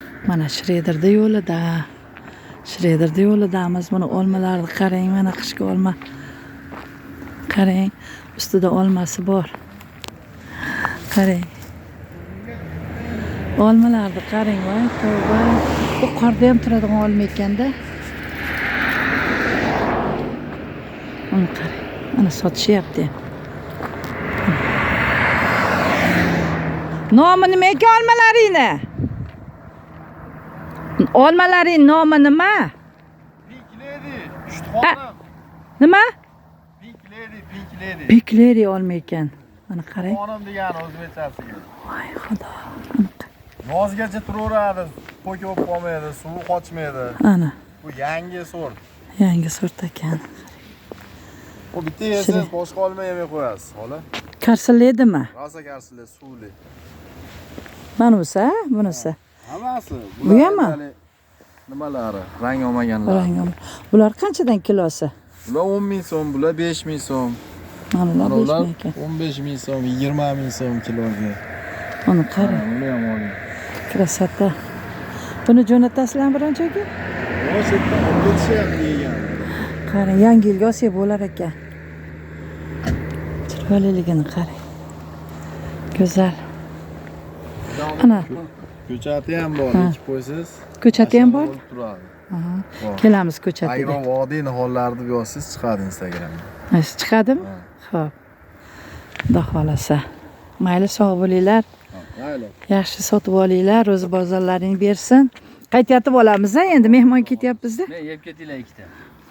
Mana Shredarda yo'lida. Shredarda yo'lidamiz. Buni olmalarni qarang, mana qishki olma. Qarang, ustida olmasi bor. Qarang. Olmalarni qarang, voy tavba. Bu qorda ham turadigan olma ekanda. Uni qarang. Mana sotishyapti. Nomi nima ekan olmalaringni? Olmalaring nomi nima? Pink Lady, Shuhxonim. Nima? Pink Lady. Pink Lady olma ekan. Mana qarang. Xonim degani o'zbekchasiga. Voy xudo. Yozgacha turaveradi, po'ka bo'lib qolmaydi, suvi qochmaydi. Ana, Bu yangi sort. yangi sort ekan. Bu bitta yesiz, boshqa olma yemay qo'yasiz, xola. Karsillaydimi? Rosa karsilar, suvli. Mana bunisi. Hammasi. Bu hammi? Nimalari? Rang olmaganlar. Bular qanchadan kilosi? Bular 10 ming so'm, bular 5 ming so'm. Mana Ular 5 ming ekan. 15 ming so'm, 20 ming so'm kiloga. Uni qarang. Buni ham oling. Krasota. Buni jo'natasizlar bironchaga? O'shatdan o'tishyapti yegan. Qarang, yangi yilga olsa bo'lar ekan. Chiroyliligini qarang. Go'zal. Ana. Ko'chati ham bor, ekib qo'ysiz. Ko'chati ham bor? Turadi. Kelamiz ko'chatiga. Agro vodiy nihollarini yozsangiz chiqadi Instagramga. Chiqadimi? Xo'p. Xudo xolasa. Mayli, sog' bo'linglar. Mayli. Yaxshi sotib olinglar, o'zi bozorlaring bersin. Qaytib olamiz-a, endi mehmon ketyapmiz-da. Men yeb ketinglar ikkita.